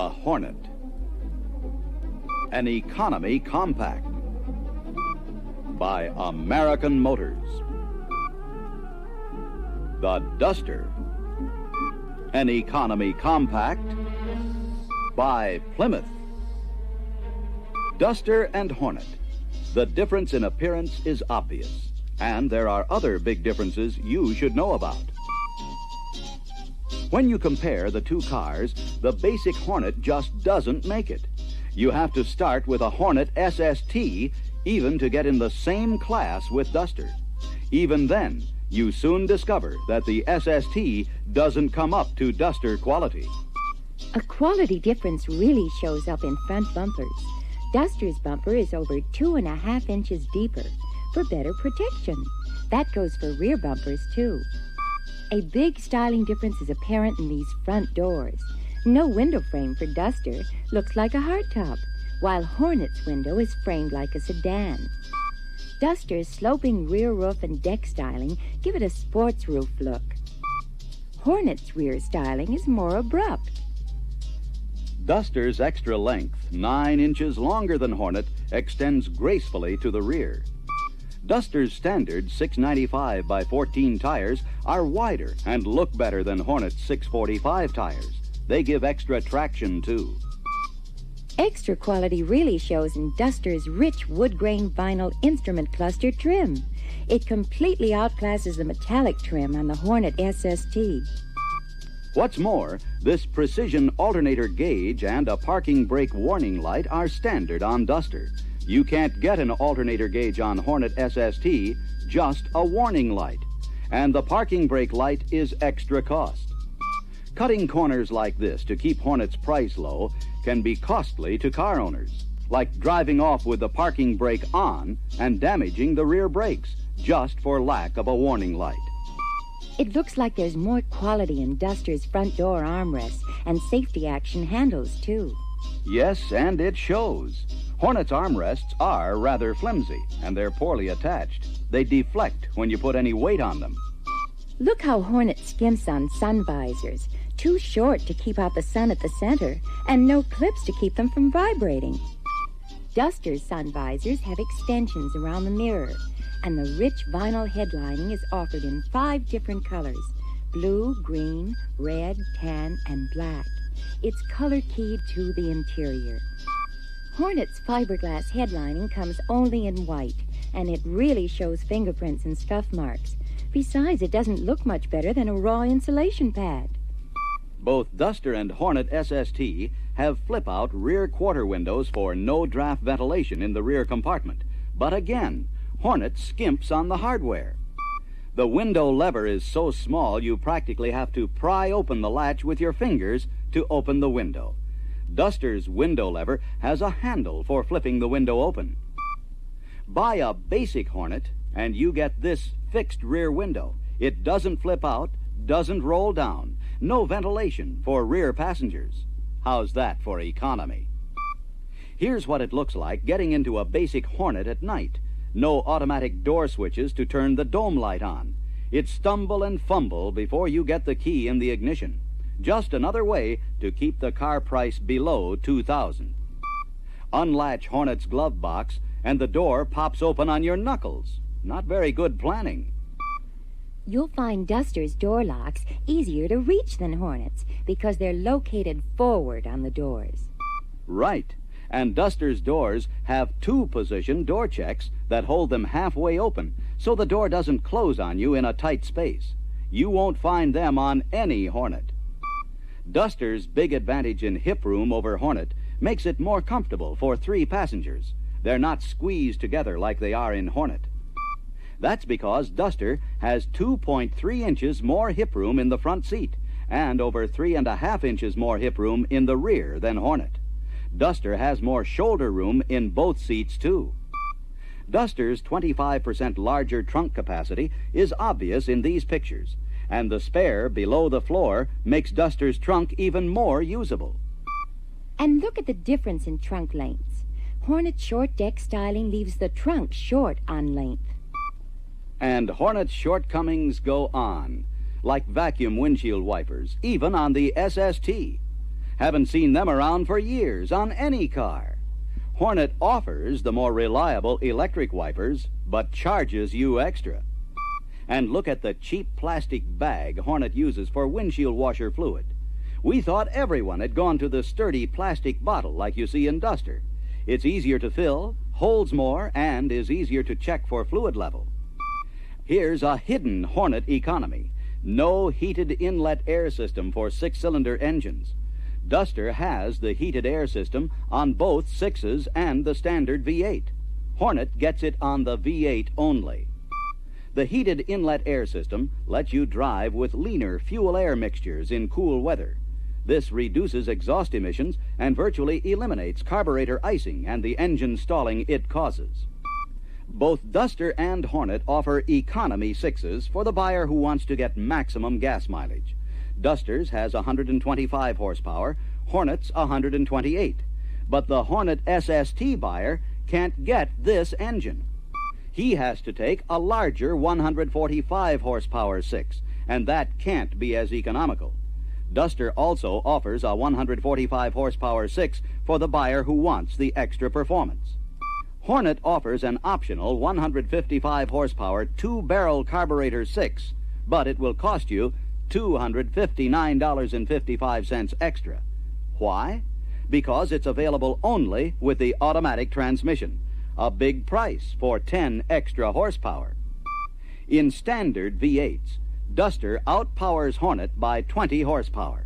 The Hornet. An economy compact. By American Motors. The Duster. An economy compact. By Plymouth. Duster and Hornet. The difference in appearance is obvious, and there are other big differences you should know about. When you compare the two cars, the basic Hornet just doesn't make it. You have to start with a Hornet SST even to get in the same class with Duster. Even then, you soon discover that the SST doesn't come up to Duster quality. A quality difference really shows up in front bumpers. Duster's bumper is over 2.5 inches deeper for better protection. That goes for rear bumpers, too. A big styling difference is apparent in these front doors. No window frame for Duster, looks like a hardtop, while Hornet's window is framed like a sedan. Duster's sloping rear roof and deck styling give it a sports roof look. Hornet's rear styling is more abrupt. Duster's extra length, 9 inches longer than Hornet, extends gracefully to the rear. Duster's standard 695 by 14 tires are wider and look better than Hornet's 645 tires. They give extra traction, too. Extra quality really shows in Duster's rich wood-grain vinyl instrument cluster trim. It completely outclasses the metallic trim on the Hornet SST. What's more, this precision alternator gauge and a parking brake warning light are standard on Duster. You can't get an alternator gauge on Hornet SST, just a warning light. And the parking brake light is extra cost. Cutting corners like this to keep Hornet's price low can be costly to car owners, like driving off with the parking brake on and damaging the rear brakes, just for lack of a warning light. It looks like there's more quality in Duster's front door armrests and safety action handles, too. Yes, and it shows. Hornet's armrests are rather flimsy, and they're poorly attached. They deflect when you put any weight on them. Look how Hornet skimps on sun visors. Too short to keep out the sun at the center, and no clips to keep them from vibrating. Duster's sun visors have extensions around the mirror, and the rich vinyl headlining is offered in 5 different colors: blue, green, red, tan, and black. It's color-keyed to the interior. Hornet's fiberglass headlining comes only in white, and it really shows fingerprints and scuff marks. Besides, it doesn't look much better than a raw insulation pad. Both Duster and Hornet SST have flip-out rear quarter windows for no-draft ventilation in the rear compartment. But again, Hornet skimps on the hardware. The window lever is so small you practically have to pry open the latch with your fingers to open the window. Duster's window lever has a handle for flipping the window open. Buy a basic Hornet and you get this fixed rear window. It doesn't flip out, doesn't roll down, no ventilation for rear passengers. How's that for economy? Here's what it looks like getting into a basic Hornet at night. No automatic door switches to turn the dome light on. It's stumble and fumble before you get the key in the ignition. Just another way to keep the car price below $2,000. Unlatch Hornet's glove box and the door pops open on your knuckles. Not very good planning. You'll find Duster's door locks easier to reach than Hornet's because they're located forward on the doors. Right. And Duster's doors have 2-position door checks that hold them halfway open, so the door doesn't close on you in a tight space. You won't find them on any Hornet. Duster's big advantage in hip room over Hornet makes it more comfortable for 3 passengers. They're not squeezed together like they are in Hornet. That's because Duster has 2.3 inches more hip room in the front seat and over 3.5 inches more hip room in the rear than Hornet. Duster has more shoulder room in both seats, too. Duster's 25% larger trunk capacity is obvious in these pictures, and the spare below the floor makes Duster's trunk even more usable. And look at the difference in trunk lengths. Hornet's short deck styling leaves the trunk short on length. And Hornet's shortcomings go on, like vacuum windshield wipers, even on the SST. Haven't seen them around for years on any car. Hornet offers the more reliable electric wipers, but charges you extra. And look at the cheap plastic bag Hornet uses for windshield washer fluid. We thought everyone had gone to the sturdy plastic bottle like you see in Duster. It's easier to fill, holds more, and is easier to check for fluid level. Here's a hidden Hornet economy. No heated inlet air system for six-cylinder engines. Duster has the heated air system on both 6s and the standard V8. Hornet gets it on the V8 only. The heated inlet air system lets you drive with leaner fuel-air mixtures in cool weather. This reduces exhaust emissions and virtually eliminates carburetor icing and the engine stalling it causes. Both Duster and Hornet offer economy 6s for the buyer who wants to get maximum gas mileage. Duster's has 125 horsepower, Hornet's 128. But the Hornet SST buyer can't get this engine. He has to take a larger 145 horsepower 6, and that can't be as economical. Duster also offers a 145 horsepower 6 for the buyer who wants the extra performance. Hornet offers an optional 155 horsepower 2-barrel carburetor 6, but it will cost you $259.55 extra. Why? Because it's available only with the automatic transmission, a big price for 10 extra horsepower. In standard V8s, Duster outpowers Hornet by 20 horsepower.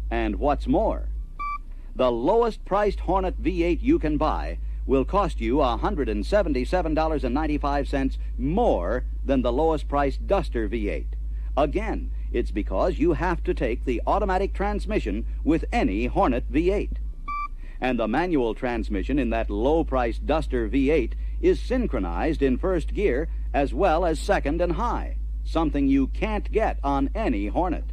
And what's more, the lowest priced Hornet V8 you can buy will cost you $177.95 more than the lowest priced Duster V8. Again, it's because you have to take the automatic transmission with any Hornet V8. And the manual transmission in that low-priced Duster V8 is synchronized in first gear as well as second and high, something you can't get on any Hornet.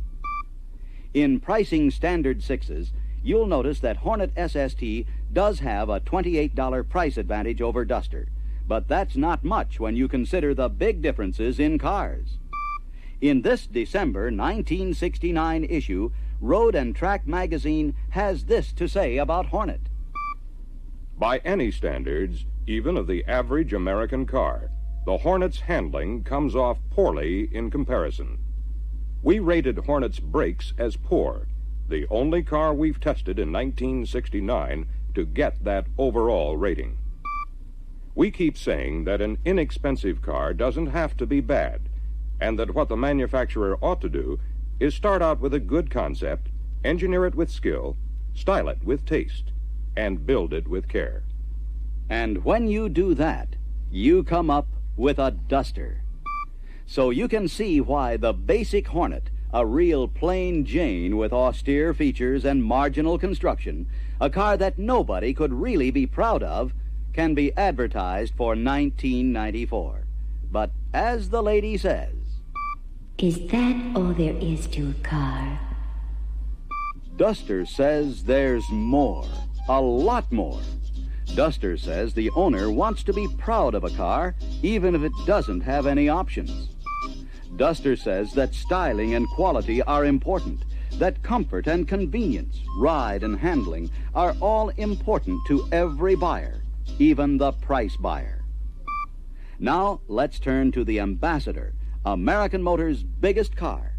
In pricing standard 6s, you'll notice that Hornet SST does have a $28 price advantage over Duster, but that's not much when you consider the big differences in cars. In this December 1969 issue, Road and Track magazine has this to say about Hornet. By any standards, even of the average American car, the Hornet's handling comes off poorly in comparison. We rated Hornet's brakes as poor, the only car we've tested in 1969 to get that overall rating. We keep saying that an inexpensive car doesn't have to be bad, and that what the manufacturer ought to do is start out with a good concept, engineer it with skill, style it with taste, and build it with care. And when you do that, you come up with a Duster. So you can see why the basic Hornet, a real plain Jane with austere features and marginal construction, a car that nobody could really be proud of, can be advertised for $19.94. But as the lady says, Is that all there is to a car? Duster says there's more, a lot more. Duster says the owner wants to be proud of a car, even if it doesn't have any options. Duster says that styling and quality are important, that comfort and convenience, ride and handling are all important to every buyer, even the price buyer. Now let's turn to the Ambassador, American Motors' biggest car.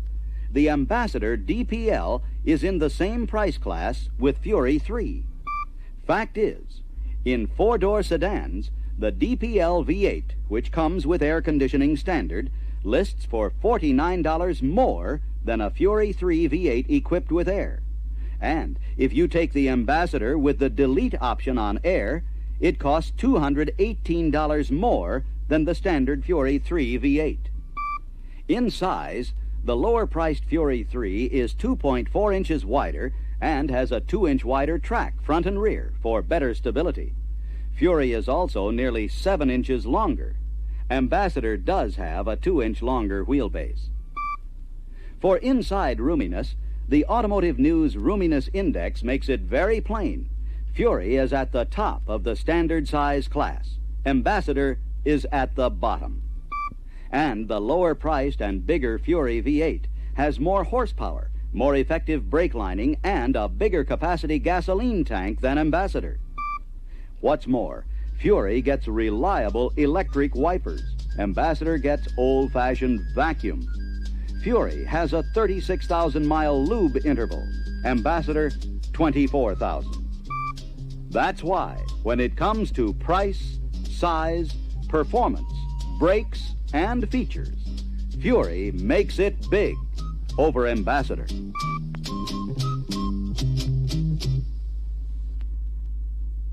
The Ambassador DPL is in the same price class with Fury 3. Fact is, in four-door sedans, the DPL V8, which comes with air conditioning standard, lists for $49 more than a Fury 3 V8 equipped with air. And if you take the Ambassador with the delete option on air, it costs $218 more than the standard Fury 3 V8. In size, the lower-priced Fury 3 is 2.4 inches wider and has a 2-inch wider track front and rear for better stability. Fury is also nearly 7 inches longer. Ambassador does have a 2-inch longer wheelbase. For inside roominess, the Automotive News Roominess Index makes it very plain. Fury is at the top of the standard size class. Ambassador is at the bottom. And the lower-priced and bigger Fury V8 has more horsepower, more effective brake lining, and a bigger capacity gasoline tank than Ambassador. What's more, Fury gets reliable electric wipers. Ambassador gets old-fashioned vacuum. Fury has a 36,000-mile lube interval. Ambassador, 24,000. That's why, when it comes to price, size, performance, brakes, and features, Fury makes it big over Ambassador.